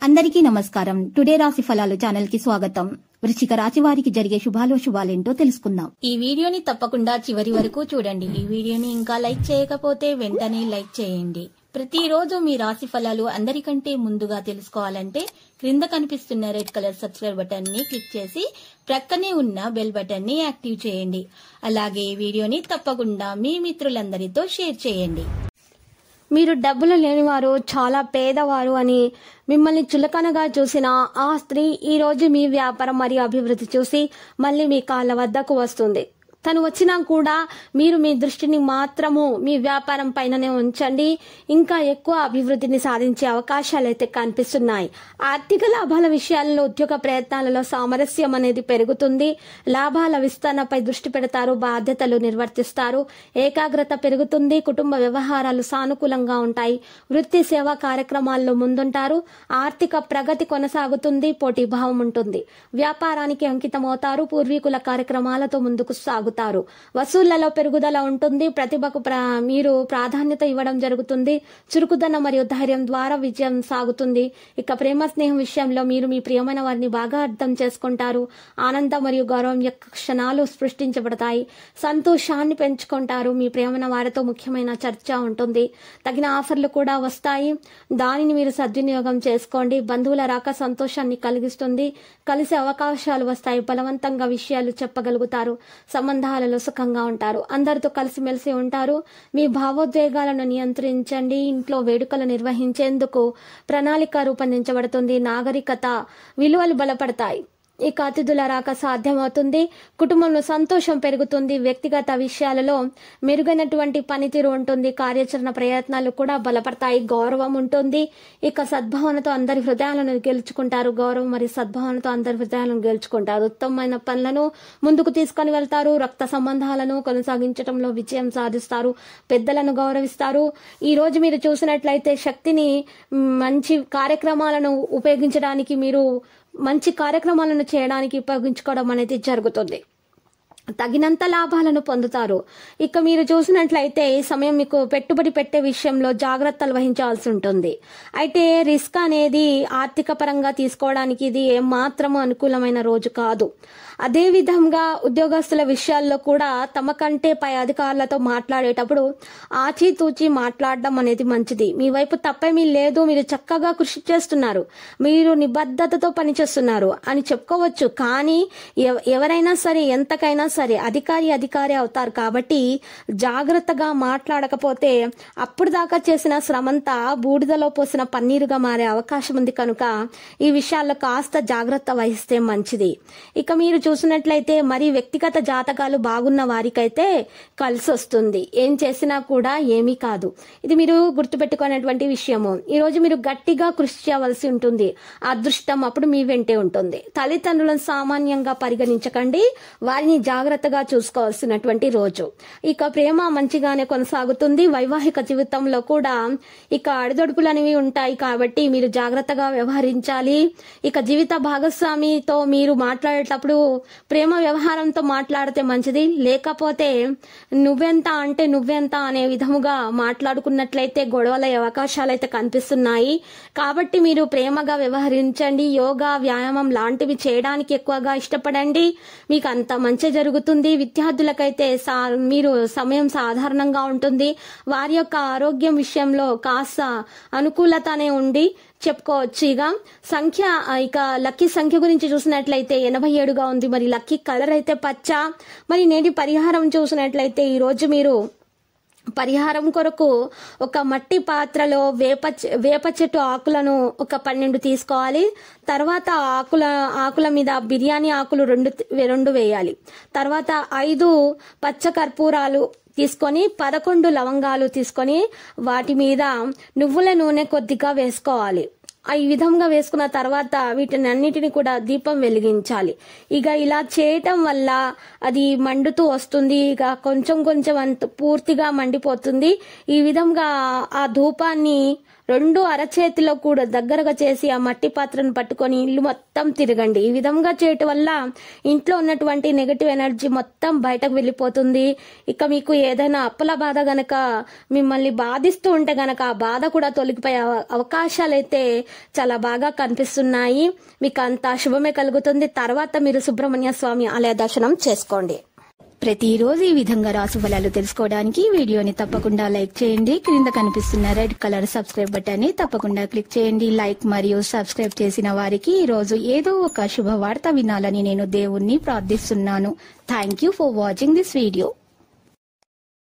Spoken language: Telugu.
అందరికీ నమస్కారం. టుడే రాశి ఫలాలు ఛానల్ కి స్వాగతం. వృశ్చిక రాశి వారికి జరిగే శుభాలేంటో తెలుసుకుందాం. ఈ వీడియోని తప్పకుండా చివరి వరకు చూడండి. ఈ వీడియోని ఇంకా లైక్ చేయకపోతే వెంటనే లైక్ చేయండి. ప్రతిరోజు మీ రాశి ఫలాలు అందరికంటే ముందుగా తెలుసుకోవాలంటే క్రింద కనిపిస్తున్న రెడ్ కలర్ సబ్స్క్రైబ్ బటన్ ని క్లిక్ చేసి ప్రక్కనే ఉన్న బెల్ బటన్ ని యాక్టివ్ చేయండి. అలాగే ఈ వీడియోని తప్పకుండా మీ మిత్రులందరితో షేర్ చేయండి. మీరు డబ్బులు లేనివారు, చాలా పేదవారు అని మిమ్మల్ని చులకనగా చూసిన ఆ స్త్రీ ఈ రోజు మీ వ్యాపారం మరియు అభివృద్ధి చూసి మళ్ళీ మీ కాళ్ళ వద్దకు వస్తుంది. తను వచ్చినా కూడా మీరు మీ దృష్టిని మాత్రము మీ వ్యాపారం పైననే ఉంచండి. ఇంకా ఎక్కువ అభివృద్ధిని సాధించే అవకాశాలు అయితే కనిపిస్తున్నాయి. ఆర్థిక లాభాల విషయాల్లో ఉద్యోగ ప్రయత్నాలలో సామరస్యం అనేది పెరుగుతుంది. లాభాల విస్తరణపై దృష్టి పెడతారు. బాధ్యతలు నిర్వర్తిస్తారు. ఏకాగ్రత పెరుగుతుంది. కుటుంబ వ్యవహారాలు సానుకూలంగా ఉంటాయి. వృత్తి సేవా కార్యక్రమాల్లో ముందుంటారు. ఆర్థిక ప్రగతి కొనసాగుతుంది. పోటీ భావం ఉంటుంది. వ్యాపారానికి అంకితమవుతారు. పూర్వీకుల కార్యక్రమాలతో ముందుకు సాగుతారు. వసూళ్లలో పెరుగుదల ఉంటుంది. ప్రతిభకు మీరు ప్రాధాన్యత ఇవ్వడం జరుగుతుంది. చురుకుదనం మరియు ధైర్యం ద్వారా విజయం సాగుతుంది. ఇక ప్రేమ స్నేహం విషయంలో మీరు మీ ప్రియమైన వారిని బాగా అర్థం చేసుకుంటారు. ఆనందం మరియు గౌరవం యొక్క క్షణాలు సృష్టించబడతాయి. సంతోషాన్ని పెంచుకుంటారు. మీ ప్రియమైన వారితో ముఖ్యమైన చర్చ ఉంటుంది. తగిన ఆఫర్లు కూడా వస్తాయి. దానిని మీరు సద్వినియోగం చేసుకోండి. బంధువుల రాక సంతోషాన్ని కలిగిస్తుంది. కలిసే అవకాశాలు వస్తాయి. బలవంతంగా విషయాలు చెప్పగలుగుతారు. సంబంధాలలో సుఖంగా ఉంటారు. అందరితో కలిసిమెలిసి ఉంటారు. మీ భావోద్వేగాలను నియంత్రించండి. ఇంట్లో వేడుకలు నిర్వహించేందుకు ప్రణాళిక రూపొందించబడుతుంది. నాగరికత విలువలు బలపడతాయి. ఇక అతిథుల రాక సాధ్యమవుతుంది. కుటుంబంలో సంతోషం పెరుగుతుంది. వ్యక్తిగత విషయాలలో మెరుగైనటువంటి పనితీరు ఉంటుంది. కార్యాచరణ ప్రయత్నాలు కూడా బలపడతాయి. గౌరవం ఉంటుంది. ఇక సద్భావనతో అందరి హృదయాలను గెలుచుకుంటారు. గౌరవం మరియు సద్భావనతో అందరి హృదయాలను గెలుచుకుంటారు. ఉత్తమమైన పనులను ముందుకు తీసుకొని వెళ్తారు. రక్త సంబంధాలను కొనసాగించడంలో విజయం సాధిస్తారు. పెద్దలను గౌరవిస్తారు. ఈ రోజు మీరు చూసినట్లయితే శక్తిని మంచి కార్యక్రమాలను ఉపయోగించడానికి మీరు మంచి కార్యక్రమాలను చేయడానికి ఉపయోగించుకోవడం అనేది జరుగుతుంది. తగినంత లాభాలను పొందుతారు. ఇక మీరు చూసినట్లయితే ఈ సమయం మీకు పెట్టుబడి పెట్టే విషయంలో జాగ్రత్తలు వహించాల్సి ఉంటుంది. అయితే రిస్క్ అనేది ఆర్థిక పరంగా తీసుకోవడానికి ఇది ఏమాత్రము అనుకూలమైన రోజు కాదు. అదే విధంగా ఉద్యోగస్తుల విషయాల్లో కూడా తమ కంటే పై అధికారులతో మాట్లాడేటప్పుడు ఆచితూచి మాట్లాడడం అనేది మంచిది. మీ వైపు తప్పేమీ లేదు. మీరు చక్కగా కృషి చేస్తున్నారు. మీరు నిబద్ధతతో పనిచేస్తున్నారు అని చెప్పుకోవచ్చు. కానీ ఎవరైనా సరే, ఎంతకైనా సరే అధికారి అవుతారు. కాబట్టి జాగ్రత్తగా మాట్లాడకపోతే అప్పుడు దాకా చేసిన శ్రమంతా బూడిదలో పోసిన పన్నీరుగా మారే అవకాశం ఉంది. కనుక ఈ విషయాల్లో కాస్త జాగ్రత్త వహిస్తే మంచిది. ఇక మీరు చూసినట్లయితే మరి వ్యక్తిగత జాతకాలు బాగున్న వారికైతే కలిసి వస్తుంది. ఏం చేసినా కూడా ఏమీ కాదు. ఇది మీరు గుర్తుపెట్టుకునేటువంటి విషయము. ఈ రోజు మీరు గట్టిగా కృషి చేయవలసి ఉంటుంది. అదృష్టం అప్పుడు మీ వెంటే ఉంటుంది. తల్లిదండ్రులను సామాన్యంగా పరిగణించకండి. వారిని జాగ్రత్తగా చూసుకోవాల్సినటువంటి రోజు. ఇక ప్రేమ మంచిగానే కొనసాగుతుంది. వైవాహిక జీవితంలో కూడా ఇక అడిదొడుకులు అనేవి ఉంటాయి. కాబట్టి మీరు జాగ్రత్తగా వ్యవహరించాలి. ఇక జీవిత భాగస్వామితో మీరు మాట్లాడేటప్పుడు ప్రేమ వ్యవహారంతో మాట్లాడితే మంచిది. లేకపోతే నువ్వెంత అంటే నువ్వెంత అనే విధముగా మాట్లాడుకున్నట్లయితే గొడవల అవకాశాలు అయితే కనిపిస్తున్నాయి. కాబట్టి మీరు ప్రేమగా వ్యవహరించండి. యోగా, వ్యాయామం లాంటివి చేయడానికి ఎక్కువగా ఇష్టపడండి. మీకు అంత మంచి జరుగుతుంది. విద్యార్థులకైతే మీరు సమయం సాధారణంగా ఉంటుంది. వారి యొక్క ఆరోగ్యం విషయంలో కాస్త అనుకూలతనే ఉండి చెప్పుకోవచ్చు. ఇక లక్కీ సంఖ్య గురించి చూసినట్లయితే 87గా ఉంది. మరి లక్కీ కలర్ అయితే పచ్చ. మరి నేటి పరిహారం చూసినట్లయితే ఈ రోజు మీరు పరిహారం కొరకు ఒక మట్టి పాత్రలో వేప చెట్టు ఆకులను ఒక 12 తీసుకోవాలి. తర్వాత ఆకుల మీద బిర్యానీ ఆకులు రెండు వేయాలి. తర్వాత 5 పచ్చ కర్పూరాలు తీసుకొని 11 లవంగాలు తీసుకొని వాటి మీద నువ్వుల నూనె కొద్దిగా వేసుకోవాలి. ఈ విధంగా వేసుకున్న తర్వాత వీటిని అన్నిటిని కూడా దీపం వెలిగించాలి. ఇక ఇలా చేయటం వల్ల అది మండుతూ వస్తుంది. ఇక కొంచెం పూర్తిగా మండిపోతుంది. ఈ విధంగా ఆ ధూపాన్ని రెండు అరచేతిలో కూడా దగ్గరగా చేసి ఆ మట్టి పాత్రను పట్టుకొని ఇల్లు మొత్తం తిరగండి. ఈ విధంగా చేయటం వల్ల ఇంట్లో ఉన్నటువంటి నెగటివ్ ఎనర్జీ మొత్తం బయటకు వెళ్ళిపోతుంది. ఇక మీకు ఏదైనా అప్పుల బాధ గనక మిమ్మల్ని బాధిస్తూ ఉంటే గనక ఆ బాధ కూడా తొలగిపోయే అవకాశాలు అయితే చాలా బాగా కనిపిస్తున్నాయి. మీకు అంతా శుభమే కలుగుతుంది. తర్వాత మీరు సుబ్రహ్మణ్య స్వామి ఆలయ దర్శనం చేసుకోండి. ప్రతిరోజు ఈ విధంగా రాశి ఫలాలు తెలుసుకోవడానికి వీడియోని తప్పకుండా లైక్ చేయండి. క్రింద కనిపిస్తున్న రెడ్ కలర్ సబ్స్క్రైబ్ బటన్ ని తప్పకుండా క్లిక్ చేయండి. లైక్ మరియు సబ్స్క్రైబ్ చేసిన వారికి ఈ రోజు ఏదో ఒక శుభవార్త వినాలని నేను దేవుణ్ణి ప్రార్థిస్తున్నాను. Thank you for watching this video.